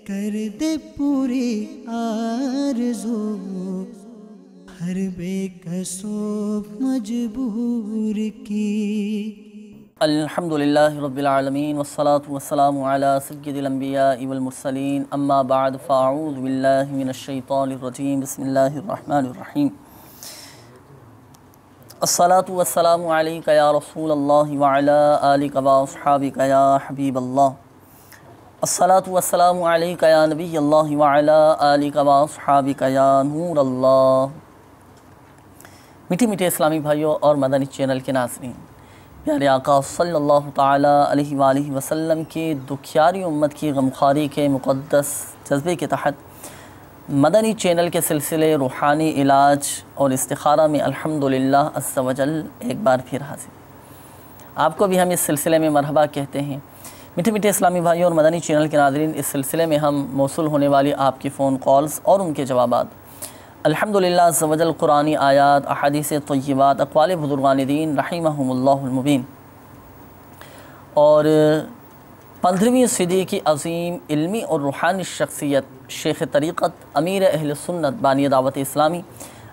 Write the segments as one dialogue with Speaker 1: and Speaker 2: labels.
Speaker 1: कर दे पूरी आरज़ू हर बेकसो मजबूर की।
Speaker 2: अल्हम्दुलिल्लाहि रब्बिल आलमीन वस्सलातु वस्सलामु अला सय्यिदिल अंबियाइ वल मुरसलीन अम्मा बाद फ़अऊज़ु बिल्लाहि मिनश शैतानिर रजीम बिस्मिल्लाहिर रहमानिर रहीम। अस्सलातु वस्सलामु अलैका या रसूलल्लाह व अला आलिका व अस्हाबिका या हबीबल्लाह। अस्सलातु वस्सलामु अलैका या नबियल्लाह व अला आलिका व अस्हाबिका या नूरल्लाह। मीठे मीठे इस्लामी भाइयों और मदनी चैनल के नाज़रीन, प्यारे आका सल्लल्लाहु ताला अलैहि वालिहि वसल्लम की दुखियारी उम्मत की गमखारी के मुक़द्दस जज्बे के तहत मदनी चैनल के सिलसिले रूहानी इलाज और इस्तिखारा में अल्हम्दुलिल्लाह अज़्ज़ा वजल एक बार फिर हाज़िर। आपको भी हम इस सिलसिले में मरहबा कहते हैं। मीठे मीठे इस्लामी भाइयों और मदनी चैनल के नाज़रीन, इस सिलसिले में हम मौसूल होने वाली आपकी फ़ोन कॉल्स और उनके जवाबात अल्हम्दुलिल्लाह अज़्ज़ा वजल कुरानी आयात, अहादीस तय्यबात, अक़वाल बुज़ुर्गान दीन रहिमहुमुल्लाहुल मुबीन और 15वीं सदी की अज़ीम इल्मी और रूहानी शख्सियत शेख तरीक़त अमीर अहल सुन्नत बानी दावत इस्लामी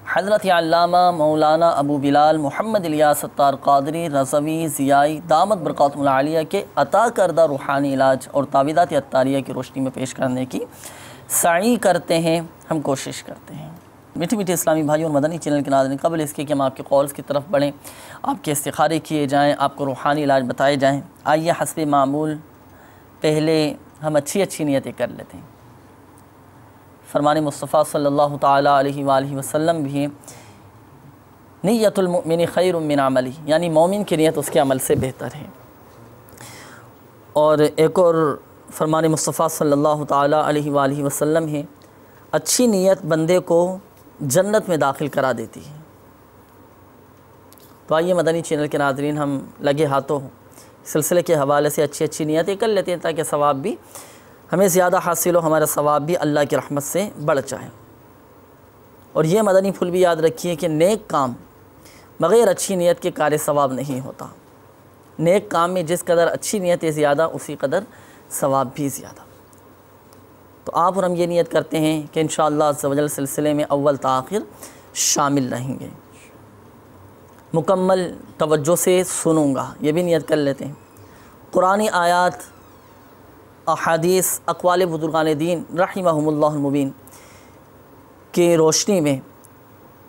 Speaker 2: हज़रत अल्लामा मौलाना अबू बिलाल मोहम्मद इलियास अत्तार क़ादरी रज़वी ज़ियाई दामत बरक़ातुहुल आलिया के अता करदा रूहानी इलाज और तावीज़ात अत्तारिया की रोशनी में पेश करने की साई करते हैं, हम कोशिश करते हैं। मीठे मीठे इस्लामी भाइयों और मदनी चैनल के नाज़रीन, कबल इसके कि हम आपके कॉल्स की तरफ बढ़ें, आपके इस्तिखारे किए जाएँ, आपको रूहानी इलाज बताए जाएँ, आइए हस्बे मामूल पहले हम अच्छी नीयतें कर लेते हैं। फरमान मुस्तफ़ा सल्लल्लाहु ताला अलैहि वालिहि वसल्लम भी नियतुल मुमिन खैरुम मिन अमली, यानी मोमिन की नीयत उसके अमल से बेहतर है। और एक और फरमान मुस्तफ़ा सल्लल्लाहु ताला अलैहि वालिहि वसल्लम है, अच्छी नीयत बंदे को जन्नत में दाखिल करा देती है। तो आइए मदनी चैनल के नाज़रीन, हम लगे हाथों सिलसिले के हवाले से अच्छी नीयतें कर लेते हैं ताकि सवाब भी हमें ज़्यादा हासिल हो, हमारा सवाब भी अल्लाह की रहमत से बढ़ जाए। और ये मदनी फुल भी याद रखिए कि नेक काम बग़ैर अच्छी नीयत के कार्य सवाब नहीं होता। नेक काम में जिस कदर अच्छी नीयत है ज़्यादा, उसी कदर सवाब भी ज़्यादा। तो आप और हम ये नीयत करते हैं कि इंशाअल्लाह अज़्ज़ा वजल सिलसिले में अव्वल ता आखिर शामिल रहेंगे, मुकम्मल तवज्जो से सुनूँगा, ये भी नियत कर लेते हैं। कुरानी आयात, अहादीस, अक़वाल बुज़ुर्गान दीन रहिमहुमुल्लाहुल मुबीन की रोशनी में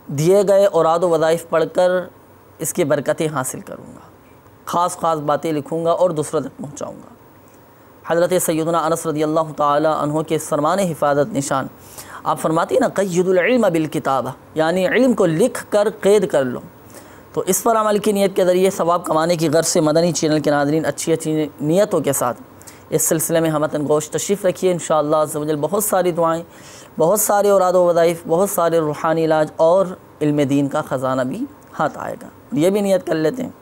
Speaker 2: दिए गए औराद व वज़ाइफ़ पढ़कर इसकी बरकतें हासिल करूँगा, ख़ास बातें लिखूँगा और दूसरों तक पहुँचाऊँगा। हज़रत सय्यदना अनस रज़ियल्लाहु ताला अन्हु के फरमान हिफ़ाज़त निशान, आप फरमाती हैं ना, क़य्यिदुल इल्म बिल किताबा, यानी इल्म को लिख कर क़ैद कर लो। तो इस पर अमल की नीयत के ज़रिए सवाब कमाने की गर्ज से मदनी चैनल के नाज़रीन अच्छी नीयतों के साथ इस सिलसिले में हमतन गोश तशरीफ़ रखिए। इंशाअल्लाह अज़्ज़ा वजल बहुत सारी दुआएँ, बहुत सारे औराद व वज़ाइफ़, बहुत सारे रूहानी इलाज और इल्म दीन का ख़जाना भी हाथ आएगा। ये भी नियत कर लेते हैं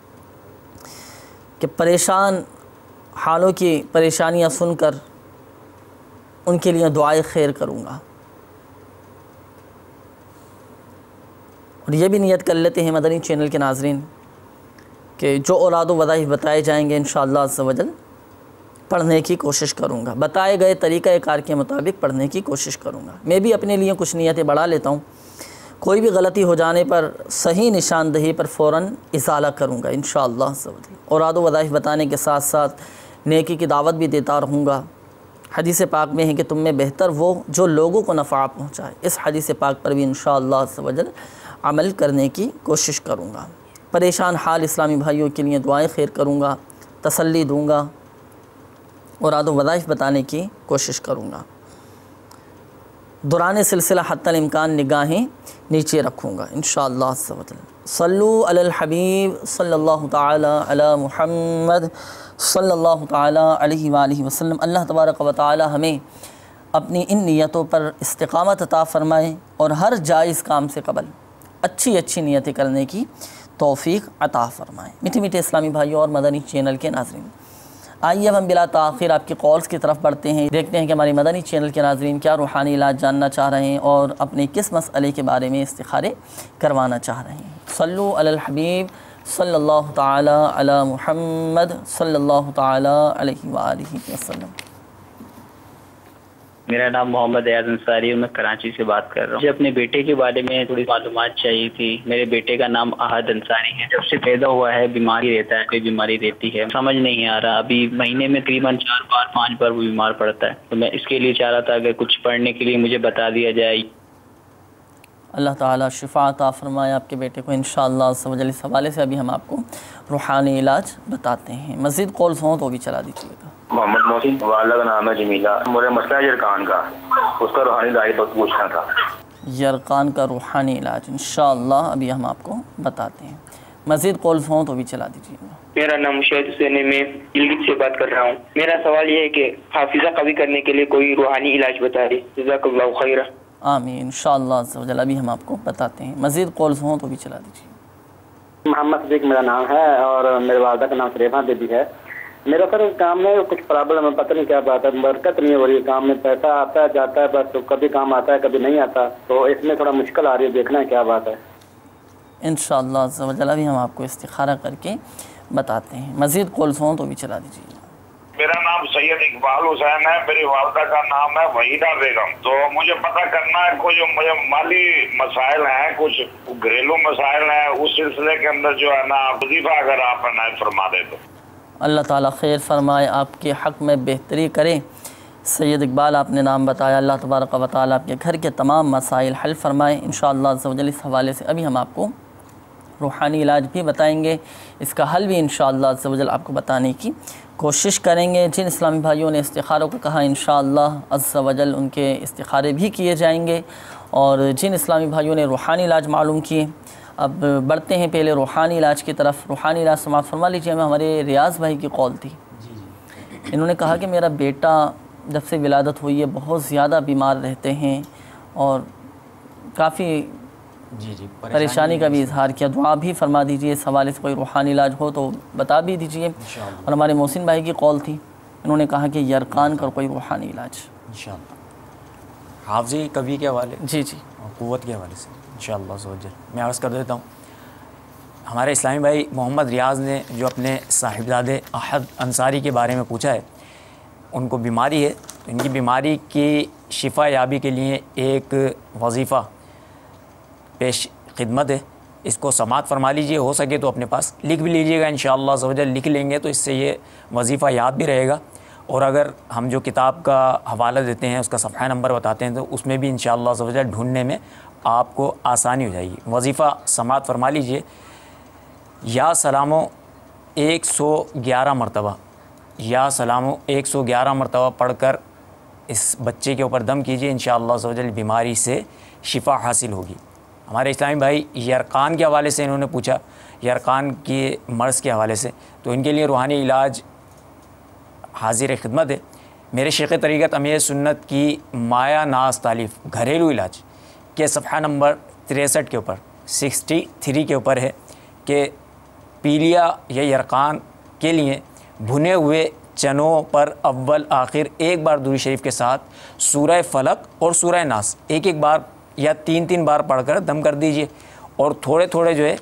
Speaker 2: कि परेशान हालों की परेशानियाँ सुनकर उनके लिए दुआए खैर करूँगा। और ये भी नियत कर लेते हैं मदनी चैनल के नाज़रीन कि जो औलाद व वज़ाइफ़ बताए जाएंगे इंशाअल्लाह अज़्ज़ा वजल पढ़ने की कोशिश करूँगा, बताए गए तरीक़ा कार के मुताबिक पढ़ने की कोशिश करूँगा। मैं भी अपने लिए कुछ नियतें बढ़ा लेता हूँ, कोई भी गलती हो जाने पर सही निशानदही पर फ़ौरन इज़ाला करूँगा इंशाअल्लाह अज़्ज़ा वजल। औलाद व वज़ाइफ़ बताने के साथ साथ नेकी की दावत भी देता रहूँगा। हदीस पाक में है कि तुम में बेहतर वो जो लोगों को नफ़ा पहुँचाए। इस हदीस पाक पर भी इंशाअल्लाह अज़्ज़ा वजल अमल करने की कोशिश करूँगा। परेशान हाल इस्लामी भाइयों के लिए दुआएं खैर करूँगा, तसल्ली दूँगा और आदो वज़ाइफ़ बताने की कोशिश करूँगा। दौरान सिलसिला हत्तल इम्कान निगाहें नीचे रखूँगा इंशाअल्लाह अज़्ज़ा वजल। सल्लु अलल हबीब सल्लल्लाहु ताला अला मुहम्मद सल्लल्लाहु ताला अलैहि वालिहि वसल्लम। अल्लाह तबारक व तआला हमें अपनी इन नियतों पर इस्तिक़ामत अता फ़रमाए और हर जायज़ काम से कबल अच्छी नियतें करने की तौफ़ीक़ अता फ़रमाए। मीठे मीठे इस्लामी भाइयों और मदनी चैनल के नाज़रीन, आइए अब हम बिला ताख़िर आपकी कॉल्स की तरफ बढ़ते हैं। देखते हैं कि हमारी मदनी चैनल के नाज़रीन क्या रूहानी इलाज जानना चाह रहे हैं और अपने किस मसले के बारे में इस्तिखारे करवाना चाह रहे हैं। सल्लु अलल हबीब सल्लल्लाहु ताला अला मुहम्मद सल्लल्लाहु ताला अलैहि वालिहि वसल्लम।
Speaker 3: मेरा नाम मोहम्मद एयाज अंसारी है, मैं कराची से बात कर रहा हूँ। मुझे अपने बेटे के बारे में थोड़ी मालूमात चाहिए थी। मेरे बेटे का नाम अहद अंसारी है। जब से पैदा हुआ है बीमारी रहता है, कोई बीमारी रहती है, समझ नहीं आ रहा। अभी महीने में तकरीबन 4 बार 5 बार वो बीमार पड़ता है। तो मैं इसके लिए चाह रहा था अगर कुछ पढ़ने के लिए मुझे बता दिया जाए।
Speaker 2: अल्लाह ताला शिफ़ा अता फ़रमाए आपके बेटे को इंशाअल्लाह अज़्ज़ व जल। इस हवाले से अभी हम आपको रूहानी इलाज बताते हैं। मज़ीद कॉल्स हों तो भी चला दीजिएगा।
Speaker 4: मोहम्मद मोहसिन वाला का नाम है जमीला। मेरा मसला है यरकान का, उसका रूहानी इलाज पर पूछना था।
Speaker 2: यरकान का रूहानी इलाज इंशाअल्लाह अभी हम आपको बताते हैं। मज़ीद कॉल्स हों तो भी चला दीजिएगा।
Speaker 5: मेरा नाम मुशाहिद हुसैन है, मैं गिलगित से बात कर रहा हूँ। मेरा सवाल ये है कि हाफिज़ा कवी करने के लिए कोई रूहानी इलाज बता दे। जज़ाकल्लाहु खैरा।
Speaker 2: आमीन इंशाअल्लाह अज़्ज़ व जल अभी हम आपको बताते हैं। मज़ीद कॉल्स हों तो भी चला दीजिए।
Speaker 6: मोहम्मद सदीक मेरा नाम है और मेरे वालदा का नाम सरेफा बेबी है। मेरा सर काम में कुछ प्रॉब्लम है, पता नहीं क्या बात है, बरकत नहीं हो रही है काम में। पैसा आता है जाता है बस, तो कभी काम आता है कभी नहीं आता, तो इसमें थोड़ा मुश्किल आ रही है। देखना है क्या बात है।
Speaker 2: इंशाअल्लाह अज़्ज़ व जल अभी हम आपको इस्तिखारा करके बताते हैं। मज़ीद कॉल्स हों तो भी चला दीजिए।
Speaker 7: मेरा नाम सैयद इकबाल हुसैन है, मेरी वालदा का नाम है वहीदा बेगम। तो मुझे पता करना है, कुछ मुझे माली मसाइल हैं, कुछ घरेलू मसाइल हैं, उस सिलसिले के अंदर जो है ना वजीफा अगर आप इनायत फरमा दे तो। अल्लाह ताला खैर फरमाए, आपके हक़ में बेहतरी करे। सैयद इकबाल आपने नाम बताया, अल्लाह तबारक व तआला आपके घर के तमाम मसाइल हल फरमाए इंशाअल्लाह अज़्ज़ व जल। इस हवाले से अभी हम आपको रूहानी इलाज भी बताएंगे, इसका हल भी इंशाअल्लाह अज़्ज़ व जल आपको बताने की कोशिश करेंगे। जिन इस्लामी भाइयों ने इस्तिखारों को कहा इंशाअल्लाह अज़्ज़ व जल उनके इस्तिखारे भी किए जाएंगे, और जिन इस्लामी भाइयों ने रूहानी इलाज मालूम किए, अब बढ़ते हैं पहले रूहानी इलाज की तरफ। रूहानी इलाज समाप्त फरमा लीजिए। हमें हमारे रियाज़ भाई की कॉल थी। इन्होंने कहा कि मेरा बेटा जब से विलादत हुई है बहुत ज़्यादा बीमार रहते हैं और काफ़ी परेशानी का भी इजहार किया। दुआ भी फरमा दीजिए, इस हवाले से कोई रूहानी इलाज हो तो बता भी दीजिए। और हमारे मोहसिन भाई की कॉल थी, इन्होंने कहा कि यरकान का कोई रूहानी इलाज
Speaker 8: इंशाअल्लाह हाफ़िज़ कवी के हवाले
Speaker 2: जी
Speaker 8: क़ुव्वत के हवाले से इंशाअल्लाह ज़वज्जल मैं अर्ज़ कर देता हूँ। हमारे इस्लामी भाई मोहम्मद रियाज़ ने जो अपने साहिबजादे अहद अंसारी के बारे में पूछा है, उनको बीमारी है, तो इनकी बीमारी की शिफा याबी के लिए एक वजीफ़ा पेश खिदमत है। इसको समात फरमा लीजिए, हो सके तो अपने पास लिख भी लीजिएगा इंशाअल्लाह ज़वज्जल। लिख लेंगे तो इससे ये वजीफ़ा याद भी रहेगा, और अगर हम जो किताब का हवाला देते हैं उसका सफ़हा नंबर बताते हैं तो उसमें भी इंशाअल्लाह ज़वज्जल ढूंढने में आपको आसानी हो जाएगी। वजीफ़ा समात फरमा लीजिए। या सलामो 111 मरतबा, या सलामो 111 मरतबा पढ़कर इस बच्चे के ऊपर दम कीजिए, इंशाअल्लाह ज़वज्जल बीमारी से शिफा हासिल होगी। हमारे इस्लामी भाई यरकान के हवाले से इन्होंने पूछा, यरकान के मर्ज़ के हवाले से, तो इनके लिए रूहानी इलाज हाजिर खिदमत है। मेरे शेख़ तरीक़त अमीर सुन्नत की माया नाज तालीफ़ घरेलू इलाज के सफ़हा नंबर 63 के ऊपर 63 के ऊपर है कि पीलिया या यरकान के लिए भुने हुए चनों पर अव्वल आखिर एक बार दुरूद शरीफ के साथ सूरह फलक और सूरह नास एक बार या 3 बार पढ़कर दम कर दीजिए, और थोड़े थोड़े जो है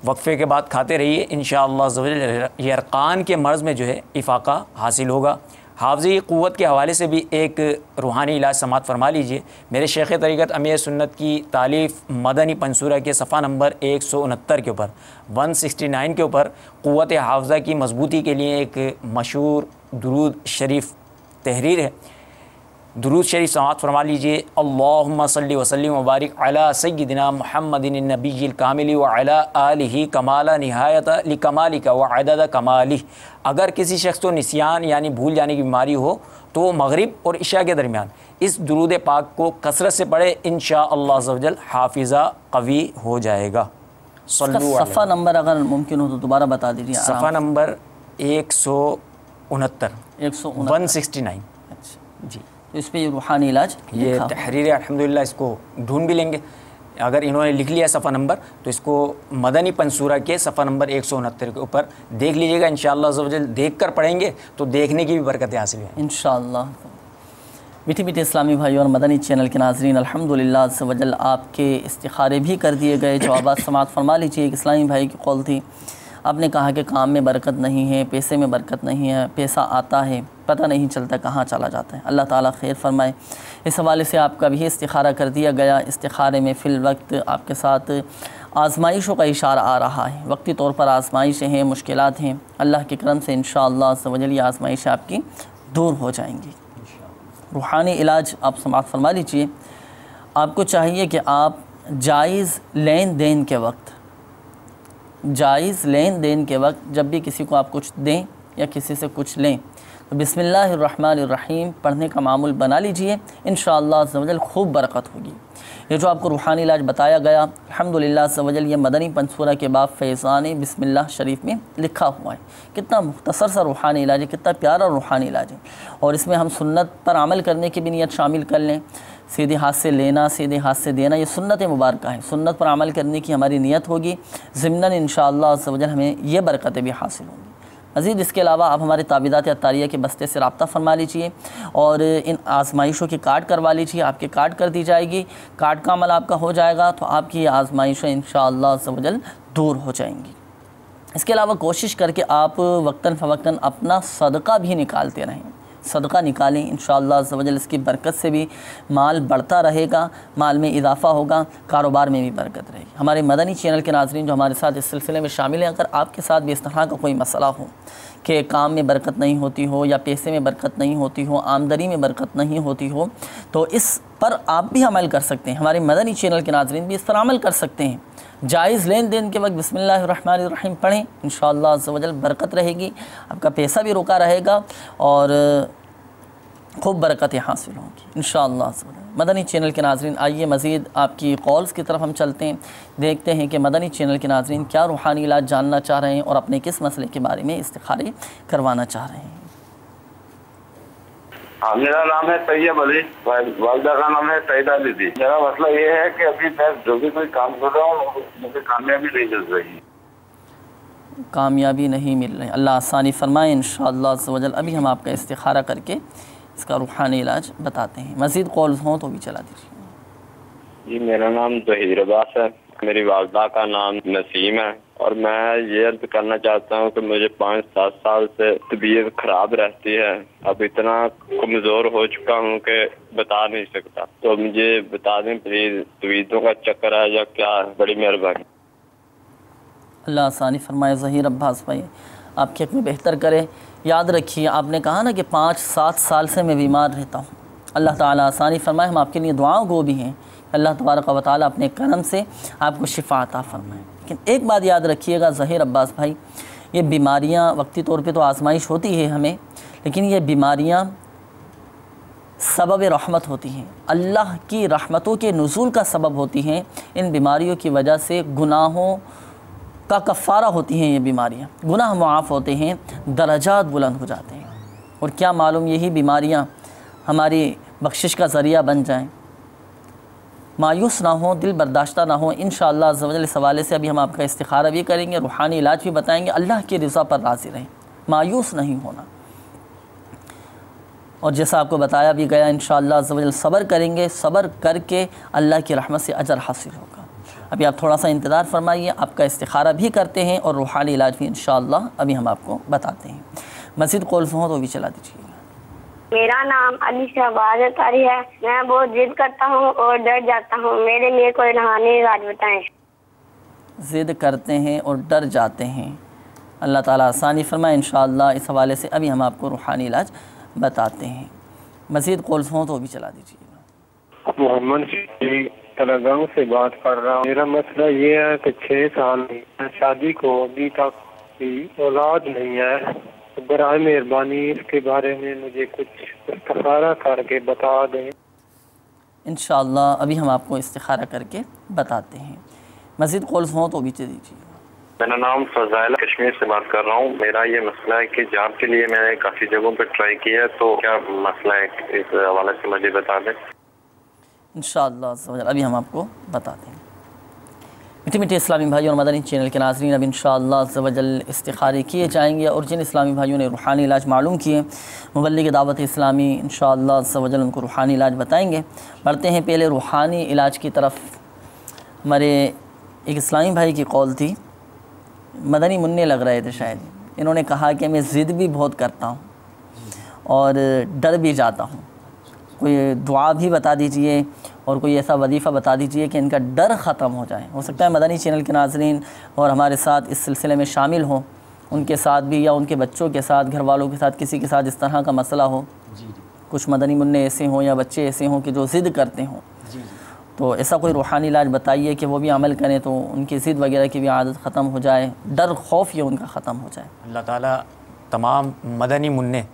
Speaker 8: वक्फ़े के बाद खाते रहिए। इंशाअल्लाह ज़वज्जल यरकान के मर्ज़ में जो है इफ़ाक़ा हासिल होगा। हाफ़िज़ी क़ुव्वत के हवाले से भी एक रूहानी इलाज समात फरमा लीजिए। मेरे शेख़ तरीक़त अमीर सुन्नत की तालीफ़ मदनी पंसूरा के सफ़ा नंबर 169 के ऊपर 169 के ऊपर क़ुव्वत हाफ़िज़ा की मजबूती के लिए एक मशहूर दुरूद शरीफ तहरीर है। दुरूद शरीफ समात फरमा लीजिए। अल्लाहुम्मा सल्ली व सल्लिम व बारिक अला सय्यिदिना मुहम्मदिन नबिय्यिल कामिल व अला आलिहि कमाला निहायत लिकमालिका व अदद कमालिह। अगर किसी शख्स को निसियान यानी भूल जाने की बीमारी हो तो मगरिब और इशा के दरमियान इस दुरूद पाक को कसरत से पढ़े, इंशाअल्लाह ज़वज्जल हाफिज़ा कवी हो जाएगा।
Speaker 2: सफ़ा नंबर अगर मुमकिन हो तो दोबारा बता दीजिए।
Speaker 8: सफ़ा नंबर 169 169।
Speaker 2: अच्छा जी, तो इस पर रूहानी इलाज
Speaker 8: ये तहरीर अल्हम्दुलिल्लाह, इसको ढूंढ भी लेंगे। अगर इन्होंने लिख लिया सफ़ा नंबर तो इसको मदनी पंसूरा के सफ़ा नंबर 169 के ऊपर देख लीजिएगा। इंशाअल्लाह ज़वज्जल देख कर पढ़ेंगे तो देखने की भी बरकतें हासिल हैं
Speaker 2: इंशाअल्लाह। मीठी मीठी इस्लामी भाई और मदनी चैनल के नाज़रीन, अल्हम्दुलिल्लाह ज़वज्जल आपके इस्तिखारे भी कर दिए गए। जवाबात समात फरमा लीजिए। एक इस्लामी भाई की कॉल थी, आपने कहा कि काम में बरकत नहीं है, पैसे में बरकत नहीं है, पैसा आता है पता नहीं चलता कहाँ चला जाता है। अल्लाह ताला खैर फरमाए। इस हवाले से आपका भी इस्तिखारा कर दिया गया। इस्तिखारे में फ़िल वक्त आपके साथ आज़माइशों का इशारा आ रहा है, वक्ती तौर पर आज़माइशें हैं, मुश्किलात हैं। अल्लाह के करम से इंशाअल्लाह अज़्ज़ व जल ये आज़माइशें आपकी दूर हो जाएंगी। रूहानी इलाज आप समाअत फरमा लीजिए। आपको चाहिए कि आप जायज़ लेन देन के वक्त जब भी किसी को आप कुछ दें या किसी से कुछ लें तो बिस्मिल्लाहिर्रहमानिर्रहीम पढ़ने का मामूल बना लीजिए। इंशाअल्लाह अज़्ज़ व जल खूब बरकत होगी। ये जो आपको रूहानी इलाज बताया गया अल्हम्दुलिल्लाह अज़्ज़ व जल ये मदनी पंसूरा के बाब फैज़ान बिस्मिल्लाह शरीफ में लिखा हुआ है। कितना मुख्तसर सा रूहानी इलाज है, कितना प्यारा रूहानी इलाज है। और इसमें हम सुन्नत पर अमल करने की भी नियत शामिल कर लें। सीधे हाथ से लेना, सीधे हाथ से देना, ये सुन्नत मुबारक है। सुन्नत पर अमल करने की हमारी नियत होगी, ज़िम्नन इंशाअल्लाह अज़्ज़ व जल हमें ये बरकतें भी हासिल होंगी। मज़ीद इसके अलावा आप हमारे ताबीदात अत्तारिया के बस्ते से रब्ता फरमा लीजिए और इन आज़माइशों की कार्ड करवा लीजिए। आपके कार्ड कर दी जाएगी, कार्ड का अमल आपका हो जाएगा तो आपकी ये आज़माइशें इंशाअल्लाह अज़्ज़ व जल दूर हो जाएंगी। इसके अलावा कोशिश करके आप वक्तन फ़वक्तन अपना सदका भी निकालते रहें। सदका निकालें, इंशाअल्लाह अज़्ज़ व जल इसकी बरकत से भी माल बढ़ता रहेगा, माल में इजाफ़ा होगा, कारोबार में भी बरकत रहेगी। हमारे मदनी चैनल के नाज़रीन जो हमारे साथ इस सिलसिले में शामिल हैं, अगर आपके साथ भी इस तरह का कोई मसला हो कि काम में बरकत नहीं होती हो या पैसे में बरकत नहीं होती हो, आमदनी में बरकत नहीं होती हो, तो इस पर आप भी अमल कर सकते हैं। हमारे मदनी चैनल के नाज़रीन भी इस पर अमल कर सकते हैं। जायज़ लेन देन के वक्त बिस्मिल्लाहिर्रहमानिर्रहीम पढ़ें, इंशाअल्लाह अज़्ज़ व जल बरकत रहेगी, आपका पैसा भी रुका रहेगा और खूब बरकतें हासिल होंगी इंशाअल्लाह अज़्ज़ व जल। मदनी चैनल के नाज़रीन आइए मज़ीद आपकी कॉल्स की तरफ हम चलते हैं, देखते हैं कि मदनी चैनल के नाज़रीन क्या रूहानी इलाज जानना चाह रहे हैं और अपने किस मसले के बारे में इस्तिखारे करवाना चाह रहे हैं।
Speaker 4: हाँ, मेरा नाम है तैयब अली, वालिदा का नाम है सईदा दीदी। मेरा मसला ये है कि अभी मैं जो भी कोई काम कर रहा हूँ मुझे कामयाबी नहीं मिल रही,
Speaker 2: कामयाबी नहीं मिल रही। अल्लाह आसानी फरमाए इंशाअल्लाह अज़्ज़ व जल। अभी हम आपका इस्तिखारा करके इसका रूहानी इलाज बताते हैं। मज़ीद कॉल्स हों तो भी चला दीजिए।
Speaker 9: जी मेरा नाम ज़हीर अब्बास है, मेरी वालिदा का नाम नसीम है और मैं ये अर्ज करना चाहता हूँ कि मुझे 5-7 साल से तबीयत खराब रहती है। अब इतना कमज़ोर हो चुका हूँ कि बता नहीं सकता, तो मुझे बता दें प्लीज़, तबीयतों का चक्कर है या क्या है? बड़ी मेहरबानी।
Speaker 2: अल्लाह आसानी फरमाए ज़हीर अब्बास भाई, आपके हक़ में बेहतर करे। याद रखिए आपने कहा ना कि 5-7 साल से मैं बीमार रहता हूँ। अल्लाह ताला आसानी फरमाए। हम आपके लिए दुआओं को भी हैं, अल्लाह तबारक व तआला अपने करम से आपको शिफा अता फरमाए। लेकिन एक बात याद रखिएगा ज़हीर अब्बास भाई, ये बीमारियाँ वक्ती तौर पे तो आजमाइश होती है हमें, लेकिन ये बीमारियाँ सबब रहमत होती हैं, अल्लाह की रहमतों के नुज़ूल का सबब होती हैं। इन बीमारियों की वजह से गुनाहों का कफ़ारा होती हैं। ये बीमारियाँ गुनाह मुआफ़ होते हैं, दरजात बुलंद हो जाते हैं। और क्या मालूम यही बीमारियाँ हमारी बख्शिश का ज़रिया बन जाएं। मायूस ना हो, दिल बर्दाश्ता ना हो। इंशाअल्लाह अज़्ज़ व जल इस हवाले से अभी हम आपका इस्तिखारा भी करेंगे, रूहानी इलाज भी बताएंगे। अल्लाह की रज़ा पर राज़ी रहें, मायूस नहीं होना। और जैसा आपको बताया भी गया इंशाअल्लाह अज़्ज़ व जल सब्र करेंगे, सब्र करके अल्लाह की रहमत से अजर हासिल होगा। अभी आप थोड़ा सा इंतज़ार फरमाइए, आपका इस्तिखारा भी करते हैं और रूहानी इलाज भी इंशाअल्लाह अभी हम आपको बताते हैं। मज़ीद कॉल्स हो तो भी चला दीजिएगा।
Speaker 10: मेरा नाम अली शहबाज अतारी है। मैं बहुत जिद करता हूँ और डर जाता हूँ, मेरे लिए कोई रूहानी इलाज बताएं।
Speaker 2: ज़िद करते हैं और डर जाते हैं, अल्लाह ताला आसानी फरमाए इंशाअल्लाह। इस हवाले से अभी हम आपको रूहानी इलाज बताते हैं। मज़ीद कॉल्स हों तो भी चला दीजिएगा।
Speaker 11: मोहम्मद तलगांव से बात कर रहा हूँ। मेरा मसला ये है कि 6 साल शादी को अभी तक की औलाद नहीं है, तो बराए मेहरबानी इसके बारे में मुझे कुछ इस्तिखारा करके बता दें।
Speaker 2: इंशाअल्लाह अभी हम आपको इस्तिखारा करके बताते हैं। मज़ीद कॉल्स हों तो भी दीजिए।
Speaker 9: मेरा नाम फजाइल कश्मीर से बात कर रहा हूँ। मेरा ये मसला है कि जॉब के लिए मैंने काफ़ी जगहों पर ट्राई किया है, तो क्या मसला है इस हवाले से मुझे बता दें।
Speaker 2: इंशाअल्लाह अभी हम आपको बताते हैं। मीठे मीठे इस्लामी भाई और मदनी चैनल के नाज़रीन, अब इंशाअल्लाह अज़्ज़ इस्तिखारे किए जाएंगे और जिन इस्लामी भाइयों ने रूहानी इलाज मालूम किए, मुबल्लिग दावत इस्लामी इंशाअल्लाह अज़्ज़ उनको रूहानी इलाज बताएंगे। बढ़ते हैं पहले रूहानी इलाज की तरफ। हमारे एक इस्लामी भाई की कॉल थी, मदनी मुन्ने लग रहे थे शायद। इन्होंने कहा कि मैं ज़िद भी बहुत करता हूँ और डर भी जाता हूँ। कोई दुआ भी बता दीजिए और कोई ऐसा वजीफ़ा बता दीजिए कि इनका डर ख़त्म हो जाए। हो सकता है मदनी चैनल के नाज़रीन और हमारे साथ इस सिलसिले में शामिल हों, उनके साथ भी या उनके बच्चों के साथ, घर वालों के साथ, किसी के साथ इस तरह का मसला हो। कुछ मदनी मुन्ने ऐसे हों या बच्चे ऐसे हों कि जो ज़िद करते हों, तो ऐसा कोई रूहानी इलाज बताइए कि वो भी अमल करें तो उनकी ज़िद वगैरह की भी आदत ख़त्म हो जाए, डर खौफ ये उनका ख़त्म हो जाए।
Speaker 8: अल्लाह ताला तमाम मदनी मुन्ने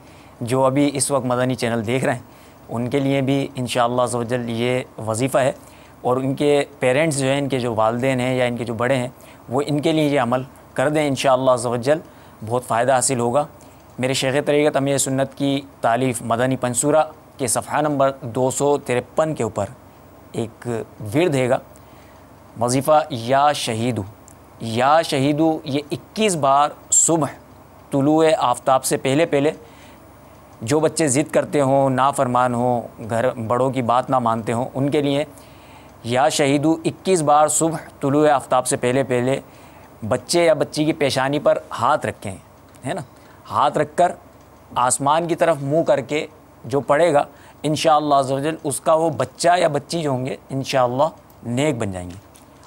Speaker 8: जो अभी इस वक्त मदनी चैनल देख रहे हैं उनके लिए भी इंशाअल्लाह अज़्ज़ व जल ये वजीफ़ा है, और उनके पेरेंट्स जो हैं, इनके जो वालिदैन हैं या इनके जो बड़े हैं, वो इनके लिए ये अमल कर दें। इंशाअल्लाह अज़्ज़ व जल बहुत फ़ायदा हासिल होगा। मेरे शेख़ तरीक़त अमीर सुन्नत की तालीफ़ मदनी पंसूरा के सफ़हा नंबर 253 के ऊपर एक विर्द हैगा, वजीफ़ा या शहीदू, ये 21 बार सुबह तुलुए आफ्ताब से पहले पहले जो बच्चे ज़िद करते हों, नाफरमान हों, घर बड़ों की बात ना मानते हों, उनके लिए या शहीदू 21 बार सुबह तुलुए आफ्ताब से पहले पहले बच्चे या बच्ची की पेशानी पर हाथ रखें, है ना। हाथ रखकर आसमान की तरफ मुँह करके जो पढ़ेगा इंशाअल्लाह अज़्ज़ व जल उसका वो बच्चा या बच्ची जो होंगे इंशाअल्लाह नेक बन जाएंगे।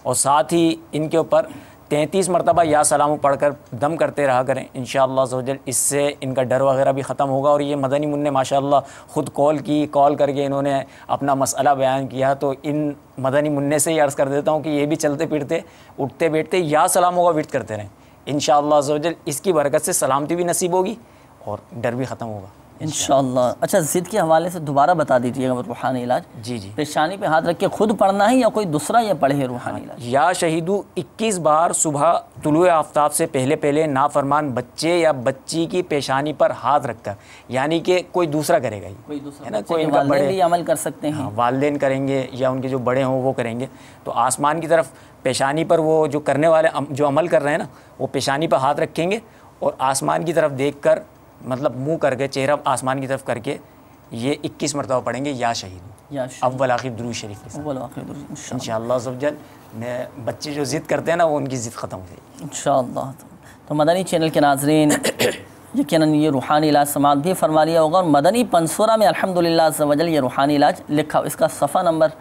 Speaker 8: और साथ ही इनके ऊपर 33 मरतबा या सलाम पढ़कर दम करते रहा करें इंशाअल्लाह अज़्ज़ व जल। इससे इनका डर वगैरह भी ख़त्म होगा। और ये मदनी मुन्ने माशाअल्लाह ख़ुद कॉल करके इन्होंने अपना मसला बयान किया, तो इन मदनी मुन्ने से ही अर्ज़ कर देता हूँ कि ये भी चलते फिरते उठते बैठते या सलामों का विर्द करते रहें इंशाअल्लाह अज़्ज़ व जल। इसकी बरकत से सलामती भी नसीब होगी और डर भी ख़त्म होगा
Speaker 2: इंशाअल्लाह। अच्छा, ज़िद के हवाले से दोबारा बता दीजिएगा रूहानी इलाज।
Speaker 8: जी,
Speaker 2: पेशानी पे हाथ रख के खुद पढ़ना है या कोई दूसरा ये पढ़े रूहानी इलाज?
Speaker 8: या शहीदू 21 बार सुबह तुलुए आफ्ताब से पहले पहले नाफरमान बच्चे या बच्ची की पेशानी पर हाथ रखकर, यानी कि कोई दूसरा करेगा ही,
Speaker 2: कोई दूसरा
Speaker 8: है ना,
Speaker 2: कोई बड़े भी अमल कर सकते हैं।
Speaker 8: हाँ, वालिदैन करेंगे या उनके जो बड़े हों वो करेंगे। तो आसमान की तरफ पेशानी पर वो जो करने वाले जो अमल कर रहे हैं ना, वो पेशानी पर हाथ रखेंगे और आसमान की तरफ देखकर, मतलब मुंह करके चेहरा आसमान की तरफ करके ये 21 मरतबा पढ़ेंगे या शहीद अव्वल आखिर दुरूद शरीफ इंशाअल्लाह अज़्ज़ व जल। मैं बच्चे जो ज़िद करते हैं ना, वो उनकी ज़िद ख़त्म हो जाएगी
Speaker 2: इंशाअल्लाह। तो मदनी चैनल के नाज़रीन यकीनन ये रूहानी इलाज समात भी फरमा लिया होगा। और मदनी पंसूरा में अल्हम्दुलिल्लाह अज़्ज़ व जल ये रूहानी इलाज लिखा, इसका सफ़ा नंबर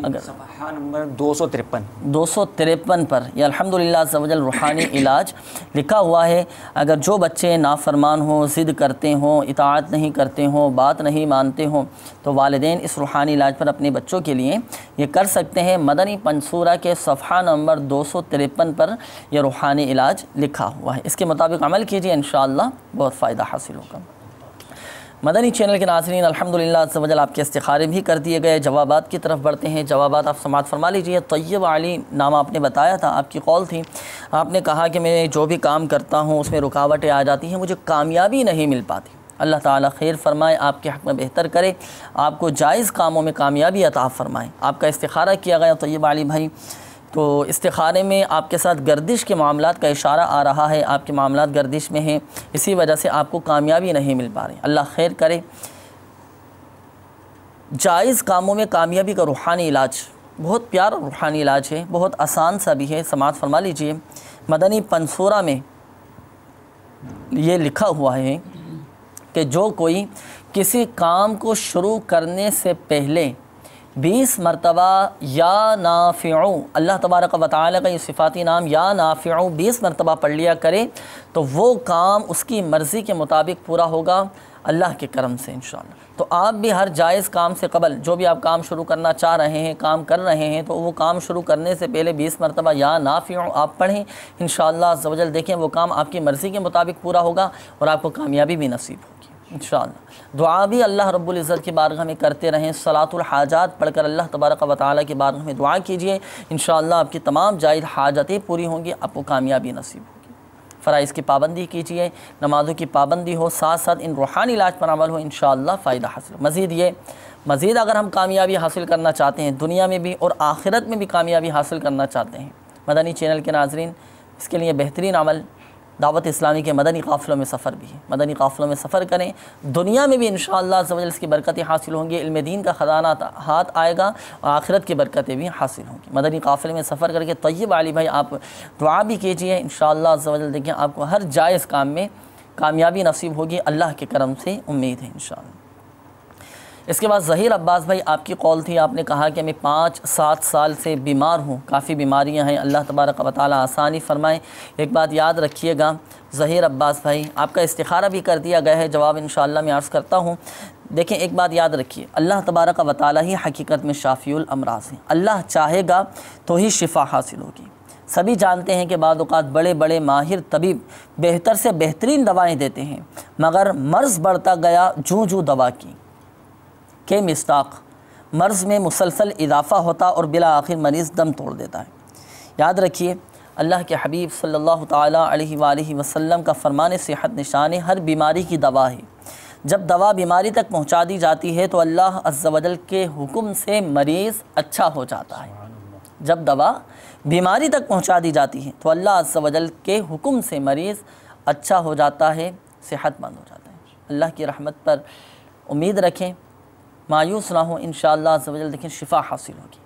Speaker 8: अगर सफ़हा नंबर 253
Speaker 2: पर यह अल्हम्दुलिल्लाह अज़्ज़ व जल रूहानी इलाज लिखा हुआ है। अगर जो बच्चे नाफरमान हों, ज़िद करते हों, इताअत नहीं करते हों, बात नहीं मानते हों, तो वालिदैन इस रूहानी इलाज पर अपने बच्चों के लिए ये कर सकते हैं। मदनी पंसूरा के सफ़हा नंबर 253 पर यह रूहानी इलाज लिखा हुआ है। इसके मुताबिक अमल कीजिए, इंशाअल्लाह बहुत फ़ायदा हासिल होगा। मदनी चैनल के नाज़रीन अल्हम्दुलिल्लाह अज़्ज़ व जल आपके इस्तिखारे भी कर दिए गए। जवाबात की तरफ बढ़ते हैं। जवाबात आप समात फरमा लीजिए। तैयब अली नाम आपने बताया था, आपकी कॉल थी, आपने कहा कि मैं जो भी काम करता हूँ उसमें रुकावटें आ जाती हैं, मुझे कामयाबी नहीं मिल पाती। अल्लाह ताला खैर फरमाए, आपके हक़ में बेहतर करे, आपको जायज़ कामों में कामयाबी अता फ़रमाए। आपका इस्तिखारा किया गया तैयब अली भाई। तो इस्तिखारे में आपके साथ गर्दिश के मामलात का इशारा आ रहा है, आपके मामलात गर्दिश में हैं, इसी वजह से आपको कामयाबी नहीं मिल पा रही। अल्लाह खैर करे। जायज़ कामों में कामयाबी का रूहानी इलाज बहुत प्यारा रूहानी इलाज है, बहुत आसान सा भी है। समात फरमा लीजिए। मदनी पंसूरा में ये लिखा हुआ है कि जो कोई किसी काम को शुरू करने से पहले 20 मरतबा या नाफ़िउ, अल्लाह तबारक व तआला का ये सिफ़ाती नाम या नाफ़िउ 20 मरतबा पढ़ लिया करे तो वो काम उसकी मर्ज़ी के मुताबिक पूरा होगा अल्लाह के करम से इंशाअल्लाह। तो आप भी हर जायज़ काम से कबल जो भी आप काम शुरू करना चाह रहे हैं, काम कर रहे हैं, तो वो काम शुरू करने से पहले 20 मरतबा या नाफ़िउ आप पढ़ें इंशाअल्लाह अज़्ज़ व जल। देखें वो काम आपकी मर्ज़ी के मुताबिक पूरा होगा और आपको कामयाबी भी नसीब होगी इंशाअल्लाह। दुआ भी अल्लाह रब्बुल इज़्ज़त की बारगाह में करते रहें। सलातुल हाजात पढ़कर अल्लाह तबारक व तआला की बारगाह में दुआ कीजिए, इंशाअल्लाह आपकी तमाम जायज़ हाजतें पूरी होंगी, आपको कामयाबी नसीब होगी। फ़राइज़ की पाबंदी कीजिए, नमाज़ों की पाबंदी हो, साथ साथ इन रूहानी इलाज पर अमल हो, इंशाअल्लाह फ़ायदा हासिल। मज़ीद अगर हम कामयाबी हासिल करना चाहते हैं, दुनिया में भी और आखिरत में भी कामयाबी हासिल करना चाहते हैं, मदनी चैनल के नाज़रीन, इसके लिए बेहतरीन अमल दावत इस्लामी के मदनी काफ़िलों में सफ़र भी है। मदनी काफ़िलों में सफ़र करें, दुनिया में भी इंशाअल्लाह अज़्ज़ व जल इसकी बरकतें हासिल होंगी, इल्म दीन का ख़जाना हाथ आएगा और आखिरत की बरकतें भी हासिल होंगी। मदनी काफ़िले में सफ़र करके तैयब अली भाई आप दुआ भी कीजिए इंशाअल्लाह अज़्ज़ व जल। देखिए आपको हर जायज़ काम में कामयाबी नसीब होगी, अल्लाह के करम से उम्मीद है इंशाअल्लाह। इसके बाद ज़हीर अब्बास भाई, आपकी कॉल थी, आपने कहा कि मैं 5-7 साल से बीमार हूँ, काफ़ी बीमारियाँ हैं, अल्लाह तबारक व तआला आसानी फ़रमाए। एक बात याद रखिएगा ज़हीर अब्बास भाई, आपका इस्तिखारा भी कर दिया गया है, जवाब इंशाअल्लाह मैं अर्ज़ करता हूँ। देखें, एक बात याद रखिए, अल्लाह तबारक व तआला ही हकीकत में शाफ़िउल अमराज़ है। अल्लाह चाहेगा तो ही शिफ़ा हासिल होगी। सभी जानते हैं कि बाद औक़ात बड़े बड़े माहिर तबीब बेहतर से बेहतरीन दवाएँ देते हैं, मगर मर्ज़ बढ़ता गया जूँ जूँ दवा की के मिस्ताक, मर्ज़ में मुसलसल इजाफ़ा होता और बिला आखिर मरीज़ दम तोड़ देता है। याद रखिए, अल्लाह के हबीब सल्लल्लाहु ताला अलैहि वसल्लम का फ़रमान सेहत निशान हर बीमारी की दवा है। जब दवा बीमारी तक पहुँचा दी जाती है तो अल्लाह अज़्ज़ वजल के हुक्म से मरीज़ अच्छा हो जाता है। जब दवा बीमारी तक पहुँचा दी जाती है तो अल्लाह अज़्ज़ वजल के हुक्म से मरीज़ अच्छा हो जाता है, सेहतमंद हो जाता है। अल्लाह की रहमत पर उम्मीद रखें, मायूस ना हो, इंशाअल्लाह अज़्ज़ वजल देखें शिफ़ा हासिल होगी।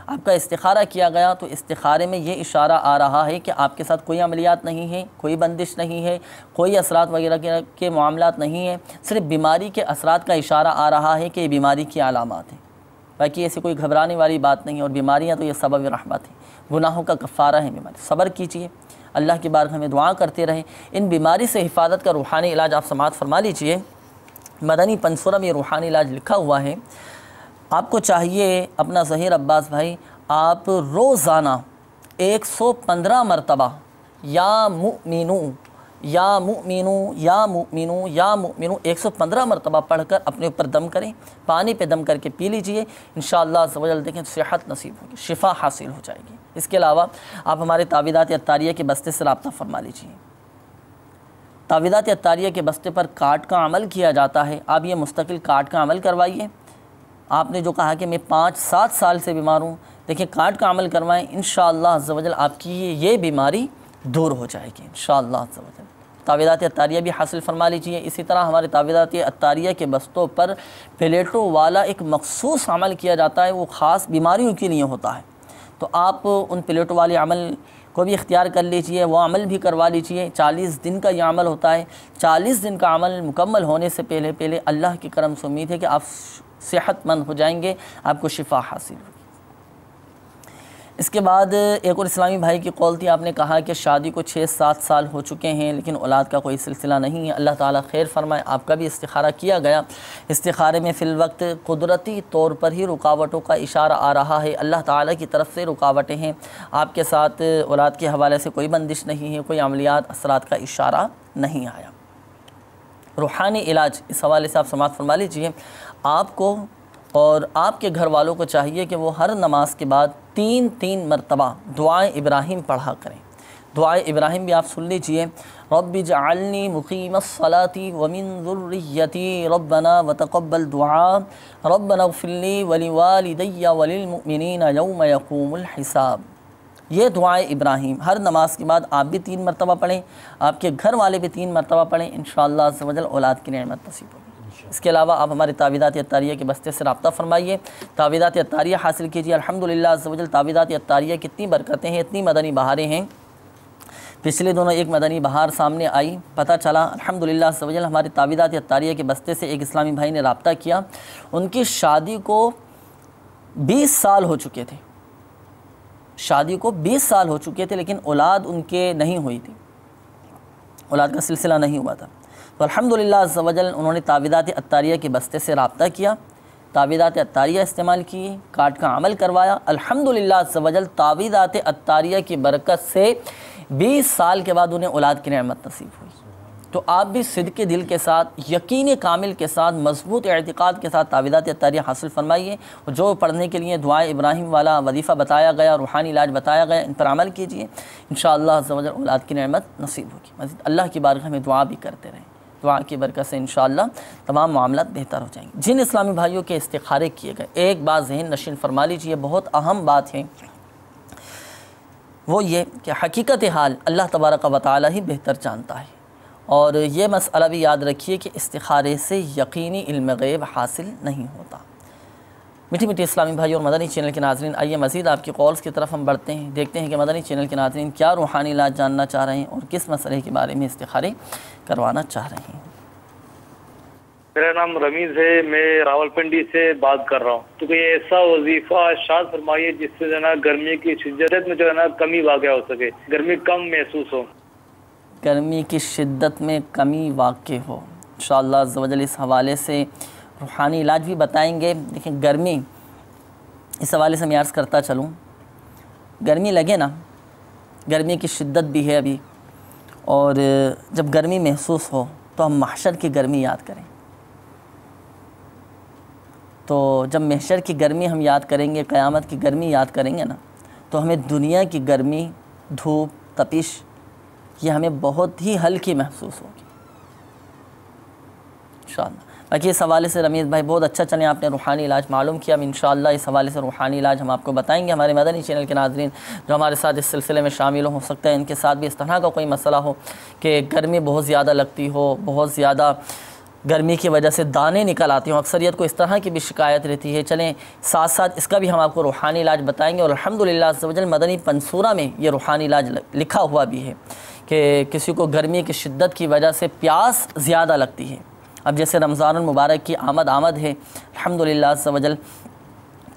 Speaker 2: आपका इस्तिखारा किया गया तो इस्तिखारे में ये इशारा आ रहा है कि आपके साथ कोई अमलियात नहीं है, कोई बंदिश नहीं है, कोई असरात वगैरह के मामलात नहीं है, सिर्फ बीमारी के असरात का इशारा आ रहा है कि ये बीमारी की अलामात है। बाकी ऐसी कोई घबराने वाली बात नहीं है। और बीमारियाँ तो ये सबब रहमत है, गुनाहों का कफ़ारा है बीमारी। सब्र कीजिए, अल्लाह की बारगाह में दुआ करते रहें। इन बीमारी से हिफाजत का रूहानी इलाज आप समाअत फरमा लीजिए। मदनी पंसूरा में रूहानी इलाज लिखा हुआ है। आपको चाहिए अपना ज़हीर अब्बास भाई, आप रोज़ाना 115 मरतबा या मुमिनू या मुमिनू या मुमिनू या मुमिनू 115 मरतबा पढ़कर अपने ऊपर दम करें, पानी पे दम करके पी लीजिए। इंशाअल्लाह अज़्ज़ वजल देखें सेहत नसीब होगी, शिफ़ा हासिल हो जाएगी। इसके अलावा आप हमारे तावीदात अत्तारिया के बस्ते से रब्ता फरमा लीजिए। तावीदात अत्तारिया के बस्ते पर कार्ड का अमल किया जाता है। आप ये मुस्तकिल कार्ड का अमल करवाइए। आपने जो कहा कि मैं 5-7 साल से बीमार हूँ, देखिए कार्ड का अमल करवाएं, इंशाअल्लाह अज़्ज़ वजल आपकी ये बीमारी दूर हो जाएगी इंशाअल्लाह अज़्ज़ वजल। तावीदात अत्तारिया भी हासिल फरमा लीजिए। इसी तरह हमारे तावीदात अत्तारिया के बस्तों पर प्लेटों वाला एक मखसूस अमल किया जाता है, वो ख़ास बीमारियों के लिए होता है। तो आप उन प्लेटों वाले अमल को भी इख्तियार कर लीजिए, वो अमल भी करवा लीजिए। 40 दिन का यह अमल होता है। 40 दिन का अमल मुकम्मल होने से पहले अल्लाह की करम से उम्मीद है कि आप सेहतमंद हो जाएंगे, आपको शिफा हासिल होगी। इसके बाद एक और इस्लामी भाई की कॉल थी, आपने कहा कि शादी को 6-7 साल हो चुके हैं लेकिन औलाद का कोई सिलसिला नहीं है। अल्लाह ताला खैर फरमाए। आपका भी इस्तिखारा किया गया। इस्तिखारे में फ़िल वक्त कुदरती तौर पर ही रुकावटों का इशारा आ रहा है। अल्लाह ताला की तरफ से रुकावटें हैं। आपके साथ औलाद के हवाले से कोई बंदिश नहीं है, कोई अमलियात असरात का इशारा नहीं आया। रूहानी इलाज इस हवाले से आप समाअत फरमा लीजिए। आपको और आपके घर वालों को चाहिए कि वो हर नमाज के बाद 3-3 मरतबा दुआए इब्राहिम पढ़ा करें। दुआए इब्राहिम भी आप सुन लीजिए। रब्बि जअलनी मुक़ीमस्सलाति व मिन ज़ुर्रिय्यती रब्बना व तक़ब्बल दुआ रब्बना इग़फ़िरली व लिवालिदैया व लिलमुमिनीना यौम यक़ूमुल हिसाब। ये दुआए इब्राहिम हर नमाज के बाद आप भी 3 मरतबा पढ़ें, आपके घर वाले भी 3 मरतबा पढ़ें, इंशाअल्लाह अज़्ज़ वजल औलाद की नेमत नसीब होगी। इसके अलावा आप हमारे तावीदात अत्तारिया के बस्ते से रब्ता फरमाइए, तावीदात अत्तारिया हासिल कीजिए। अल्हम्दुलिल्लाह अज़्ज़ वजल तावीदात अत्तारिया कितनी बरकतें हैं, इतनी मदनी बहारें हैं। पिछले दोनों एक मदनी बहार सामने आई, पता चला अल्हम्दुलिल्लाह अज़्ज़ वजल हमारे तावीदात अत्तारिया के बस्ते से एक इस्लामी भाई ने रब्ता किया। उनकी शादी को 20 साल हो चुके थे, शादी को 20 साल हो चुके थे लेकिन औलाद उनके नहीं हुई थी, औलाद का सिलसिला नहीं हुआ था। तो अल्हम्दुलिल्लाह अज़्ज़ वजल उन्होंने तावीदात अत्तारिया के बस्ते से रब्ता किया, तावीदात अत्तारिया इस्तेमाल किए, कार्ड का अमल करवाया। अल्हम्दुलिल्लाह अज़्ज़ वजल तावीदात अत्तारिया की बरकत से 20 साल के बाद उन्हें औलाद की नेमत नसीब हुई। तो आप भी सिद्क़े दिल के साथ, यकीन कामिल के साथ, मज़बूत एतिक़ाद के साथ तावीदात अत्तारिया हासिल फरमाइए। और जो पढ़ने के लिए दुआए इब्राहिम वाला वजीफ़ा बताया गया, रूहानी इलाज बताया गया, इन पर अमल कीजिए, इंशाअल्लाह अज़्ज़ वजल औलाद की नेमत नसीब होगी। मज़ीद अल्लाह की बारगाह में दुआ भी करते रहें। दुआ की बरकत से इंशाअल्लाह तमाम मामलात बेहतर हो जाएंगे। जिन इस्लामी भाइयों के इस्तिखारे किए गए, एक बात ज़हन नशीन फरमा लीजिए, बहुत अहम बात है, वो ये कि हकीकत हाल अल्लाह तबारक व तआला ही बेहतर जानता है। और ये मसला भी याद रखिए कि इस्तिखारे से यकीनी इल्म गैब हासिल नहीं होता। मीठी मीठी इस्लामी भाई और मदनी चैनल के नाज़रीन, आइए मज़ीद आपकी कॉल्स की तरफ हम बढ़ते हैं, देखते हैं कि मदनी चैनल के नाज़रीन क्या रूहानी इलाज जानना चाह रहे हैं और किस मसले के बारे में इस्तिखारे करवाना चाह रहे हैं।
Speaker 12: मेरा नाम रमीज़ है, मैं रावलपिंडी से बात कर रहा हूँ। तो कोई ऐसा वजीफा इरशाद फरमाइए जिससे जो है ना गर्मी की शिद्दत में जो है ना कमी वाक़ हो सके, गर्मी कम महसूस हो।
Speaker 2: गर्मी की शिद्दत में कमी वाक़ हो, इंशाअल्लाह अज़्ज़ा वजल इस हवाले से रूहानी इलाज भी बताएंगे। देखिए गर्मी, इस हवाले से मैं अर्ज़ करता चलूँ, गर्मी लगे ना, गर्मी की शिद्दत भी है अभी, और जब गर्मी महसूस हो तो हम महशर की गर्मी याद करें। तो जब महशर की गर्मी हम याद करेंगे, क़यामत की गर्मी याद करेंगे ना, तो हमें दुनिया की गर्मी, धूप, तपिश, ये हमें बहुत ही हल्की महसूस होगी इंशाअल्लाह। बाकी इस हवाले से रमीज़ भाई बहुत अच्छा, चलें आपने रूहानी इलाज मालूम किया, हम इंशाअल्लाह इस हवाले से रूहानी इलाज हम आपको बताएंगे। हमारे मदनी चैनल के नाज़रीन जो हमारे साथ इस सिलसिले में शामिल हो सकता है इनके साथ भी इस तरह का कोई मसला हो कि गर्मी बहुत ज़्यादा लगती हो, बहुत ज़्यादा गर्मी की वजह से दाने निकल आते हों, अक्सरियत को इस तरह की भी शिकायत रहती है। चलें साथ साथ इसका भी हम आपको रूहानी इलाज बताएंगे। और अल्हम्दुलिल्लाह अज़्ज़ा वजल मदनी पंसूरा में ये रूहानी इलाज लिखा हुआ भी है कि किसी को गर्मी की शिद्दत की वजह से प्यास ज़्यादा लगती है। अब जैसे रमज़ान मुबारक की आमद है अल्हम्दुलिल्लाह अज़्ज़ा वजल,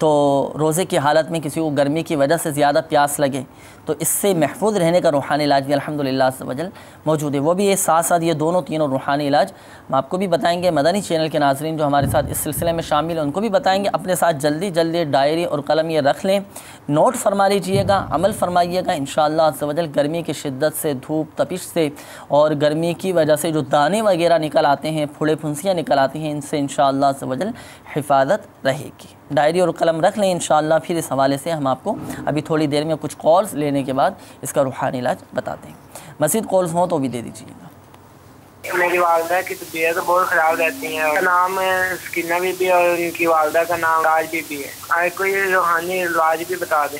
Speaker 2: तो रोज़े की हालत में किसी को गर्मी की वजह से ज़्यादा प्यास लगे तो इससे महफूज रहने का रूहानी इलाज भी अल्हम्दुलिल्लाह अज़्ज़ा वजल मौजूद है। वो भी ये साथ साथ ये तीनों रूहानी इलाज हम आपको भी बताएंगे। मदनी चैनल के नाज़रीन जो हमारे साथ इस सिलसिले में शामिल हैं उनको भी बताएंगे। अपने साथ जल्दी जल्दी डायरी और कलम ये रख लें, नोट फरमा लीजिएगा, अमल फरमाइएगा। इंशाअल्लाह अज़्ज़ा वजल गर्मी की शिद्दत से, धूप तपिश से और गर्मी की वजह से जो दाने वगैरह निकल आते हैं, फुड़े फुंसियाँ निकल आती हैं, इनसे इंशाअल्लाह अज़्ज़ा वजल हिफाजत रहेगी। डायरी और कलम रख लें इंशाअल्लाह। फिर इस हवाले से हम आपको अभी थोड़ी देर में कुछ कॉल्स लेने के बाद इसका रूहानी इलाज बताते हैं। मज़ीद कॉल्स हों तो भी दे दीजिएगा।
Speaker 13: मेरी वालदा की तबीयत बहुत ख़राब रहती है, उनका नाम स्किना बीबी और उनकी वालदा का नाम राज बीबी है। आए कोई रूहानी इलाज भी बता दें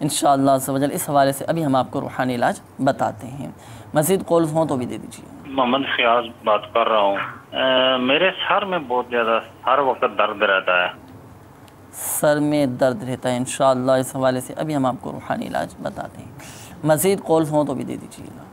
Speaker 2: इंशाअल्लाह अज़्ज़ा वजल। इस हवाले से अभी हम आपको रूहानी इलाज बताते हैं। मज़ीद कॉल्स हों तो भी दे दीजिए।
Speaker 14: मोहम्मद फ़याज़ बात कर रहा हूँ। मेरे सर में बहुत ज़्यादा हर वक्त दर्द रहता है।
Speaker 2: सर में दर्द रहता है, इंशाअल्लाह इस हवाले से अभी हम आपको रूहानी इलाज बताते हैं। मज़ीद कॉल्स हों तो भी दे दीजिएगा।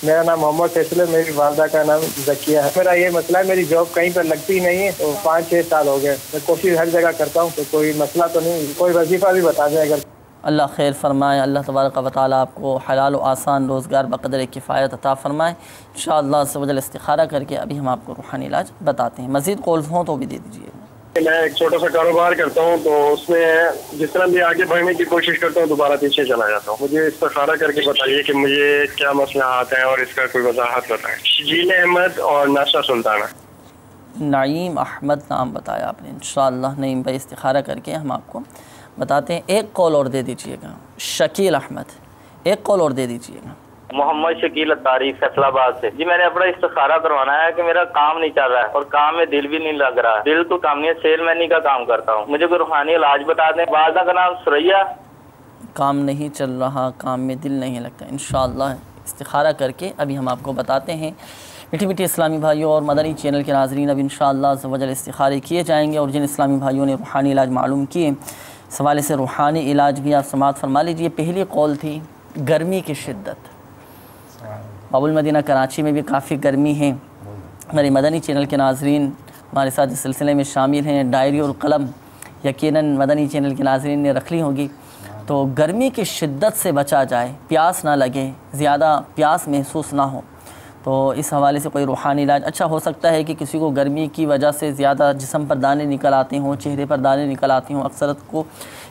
Speaker 11: मेरा नाम मोहम्मद फैसल है, मेरी वालदा का नाम ज़किया है। मेरा ये मसला है, मेरी जॉब कहीं पर लगती नहीं है, तो 5-6 साल हो गए। मैं कोशिश हर जगह करता हूँ, तो कोई मसला तो नहीं। कोई वजीफ़ा भी बता दें अगर।
Speaker 2: अल्लाह खैर फरमाए, अल्लाह तबारक व तआला आपको हलाल और आसान रोज़गार बक़दर किफ़ायत अता फ़रमाए इंशाअल्लाह अज़्ज़ा वजल। इस्तिखारा करके अभी हम आपको रूहानी इलाज बताते हैं। मज़ीद कॉल्स हों तो भी दे दीजिएगा।
Speaker 15: मैं एक छोटा सा कारोबार करता हूँ, तो उसमें जिस तरह भी आगे बढ़ने की कोशिश करता हूँ दोबारा पीछे चला जाता हूँ। मुझे इस्तिखारा करके बताइए कि मुझे क्या मसला आता है और इसका कोई वजाहत बताएं। शजील अहमद और नाशा सुल्ताना।
Speaker 2: नईम अहमद नाम बताया आपने, इंशाअल्लाह नईम भाई इस्तिखारा करके हम आपको बताते हैं। एक कॉल और दे दीजिएगा। शकील अहमद, एक कॉल और दे दीजिएगा।
Speaker 16: मोहम्मद शकील अत्तारी फैसलाबाद से। जी मैंने अपना इस्तिखारा करवाना है कि मेरा काम नहीं चल रहा है और काम में दिल भी नहीं लग रहा है। दिल तो काम नहीं है, सेलमैनी का काम करता हूँ। मुझे कोई रूहानी इलाज बता दें। वालदा का नाम सुरैया।
Speaker 2: काम नहीं चल रहा, काम में दिल नहीं लगता, इंशाअल्लाह इस्तिखारा करके अभी हम आपको बताते हैं। मीठी मीठी इस्लामी भाइयों और मदनी चैनल के नाज़रीन, अब इंशाअल्लाह अज़्ज़ा वजल इस्तिखारे किए जाएंगे। और जिन इस्लामी भाइयों ने रूहानी इलाज मालूम किए, इस हवाले से रूहानी इलाज भी आप समाअत फरमा लीजिए। पहली कॉल थी गर्मी की शिद्दत। बाबुल मदीना कराची में भी काफ़ी गर्मी है। हमारे मदनी चैनल के नाज़रीन हमारे साथ इस सिलसिले में शामिल हैं। डायरी और कलम यकीनन मदनी चैनल के नाज़रीन ने रख ली होगी। तो गर्मी की शिद्दत से बचा जाए, प्यास ना लगे, ज़्यादा प्यास महसूस ना हो, तो इस हवाले से कोई रूहानी इलाज। अच्छा हो सकता है कि किसी को गर्मी की वजह से ज़्यादा जिस्म पर दाने निकल आते हों, चेहरे पर दाने निकल आते हों। अक्सरत को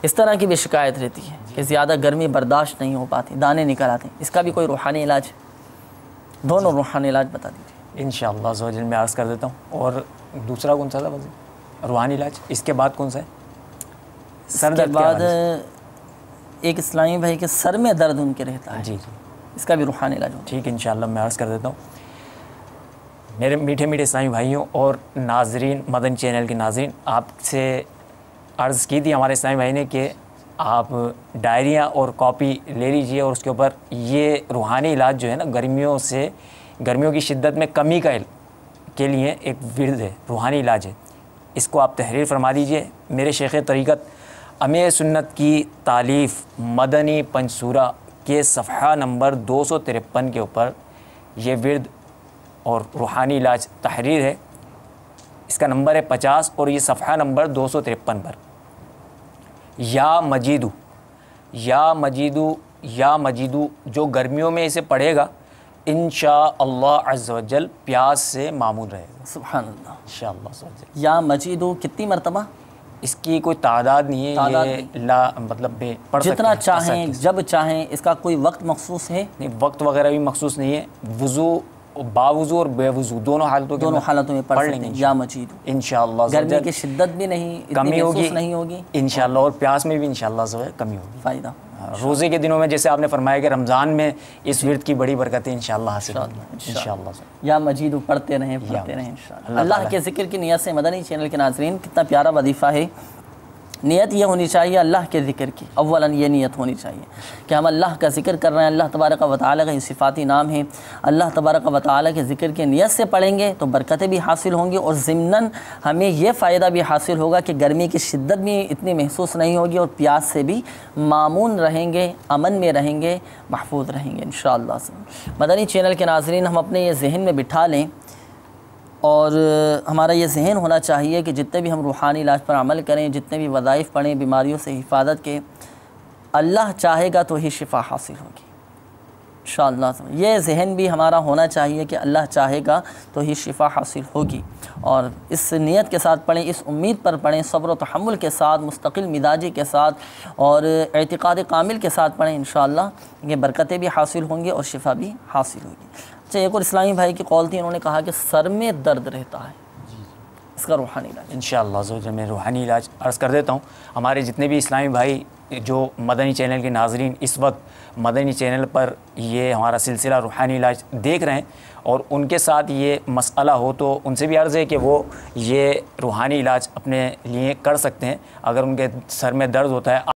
Speaker 2: इस तरह की भी शिकायत रहती है कि ज़्यादा गर्मी बर्दाश्त नहीं हो पाती, दाने निकल आते हैं। इसका भी कोई रूहानी इलाज, दोनों रूहानी इलाज बता दीजिए।
Speaker 8: इंशाअल्लाह अज़्ज़ा वजल मैं अर्ज़ कर देता हूँ। और दूसरा कौन सा था रूहानी इलाज? इसके बाद कौन सा है? सर दर्द के बाद एक इस्लामी भाई के सर में दर्द उनके रहता है। जी,
Speaker 2: इसका भी रूहानी इलाज हो।
Speaker 8: ठीक है, इंशाअल्लाह मैं अर्ज़ कर देता हूँ। मेरे मीठे मीठे इस्लामी भाइयों और नाजरीन, मदन चैनल के नाजरीन, आपसे अर्ज़ की थी हमारे इस्लामी भाई ने कि आप डायरियाँ और कॉपी ले लीजिए और उसके ऊपर ये रूहानी इलाज जो है ना, गर्मियों की शिद्दत में कमी के लिए एक विर्द है, रूहानी इलाज है। इसको आप तहरीर फरमा दीजिए। मेरे शेख तरीक़त अमीर सुन्नत की तालीफ़ मदनी पंसूरा के सफ़हा नंबर 253 के ऊपर ये विर्द और रूहानी इलाज तहरीर है। इसका नंबर है 50 और ये सफ़हा नंबर 253 पर। या मजीदू या मजीदू या मजीदू जो गर्मियों में इसे पढ़ेगा इंशाअल्लाह अज़्ज़ वजल प्यास से मामूल रहेगा।
Speaker 2: सुभान अल्लाह।
Speaker 8: इंशाअल्लाह अज़्ज़ वजल।
Speaker 2: या मजीदू कितनी मरतबा? इसकी
Speaker 8: कोई तादाद नहीं है, ये ला मतलब पढ़
Speaker 2: जितना चाहें जब चाहें, इसका कोई वक्त मखसूस है?
Speaker 8: नहीं, वक्त वगैरह भी मखसूस नहीं है। वुज़ू, बावुज़ू और बेवुज़ू दोनों हालतों में पढ़ लेंगे
Speaker 2: या मजीदू
Speaker 8: इंशाअल्लाह।
Speaker 2: गर्मी की शिद्दत भी नहीं,
Speaker 8: कमी होगी
Speaker 2: नहीं होगी
Speaker 8: इंशाअल्लाह, और प्यास में भी इंशाअल्लाह जो है कमी होगी।
Speaker 2: फ़ायदा
Speaker 8: रोज़े के दिनों में जैसे आपने फरमाया कि रमज़ान में इस विर्द की बड़ी बरकतें इंशाअल्लाह हासिल होंगी इंशाअल्लाह।
Speaker 2: या मजीदू पढ़ते रहें इंशाअल्लाह। अल्लाह के ज़िक्र की नियत से मदनी चैनल के नाज़रीन, कितना प्यारा वजीफ़ा है। नियत ये होनी चाहिए अल्लाह के ज़िक्र की, अव्वलन ये नियत होनी चाहिए कि हम अल्लाह का ज़िक्र कर रहे हैं। अल्लाह तबारक व तआला का सिफ़ाती नाम है। अल्लाह तबारक व तआला के ज़िक्र के नियत से पढ़ेंगे तो बरकतें भी हासिल होंगी और ज़िम्नन हमें ये फ़ायदा भी हासिल होगा कि गर्मी की शिद्दत भी इतनी महसूस नहीं होगी और प्यास से भी मामून रहेंगे, अमन में रहेंगे, महफूज रहेंगे इंशाअल्लाह से। मदनी चैनल के नाज़रीन, हम अपने ये जहन में बिठा लें और हमारा ये जहन होना चाहिए कि जितने भी हम रूहानी इलाज पर अमल करें, जितने भी वज़ाइफ़ पढ़ें, बीमारियों से हिफाजत के, अल्लाह चाहेगा तो ही शिफा हासिल होगी इंशाअल्लाह। ये जहन भी हमारा होना चाहिए कि अल्लाह चाहेगा तो ही शिफा हासिल होगी और इस नियत के साथ पढ़ें, इस उम्मीद पर पढ़ें, सब्र व तहम्मुल के साथ, मुस्तकिल मिजाजी के साथ और एतिक़ाद कामिल के साथ पढ़ें इंशाअल्लाह। ये बरकतें भी हासिल होंगी और शिफा भी हासिल होगी। अच्छा, एक और इस्लामी भाई की कॉल थी, उन्होंने कहा कि सर में दर्द रहता है, इसका रूहानी इलाज
Speaker 8: इंशाअल्लाह जो मैं रूहानी इलाज अर्ज़ कर देता हूँ। हमारे जितने भी इस्लामी भाई जो मदनी चैनल के नाज़रीन इस वक्त मदनी चैनल पर ये हमारा सिलसिला रूहानी इलाज देख रहे हैं और उनके साथ ये मसला हो तो उनसे भी अर्ज़ है कि वो ये रूहानी इलाज अपने लिए कर सकते हैं। अगर उनके सर में दर्द होता है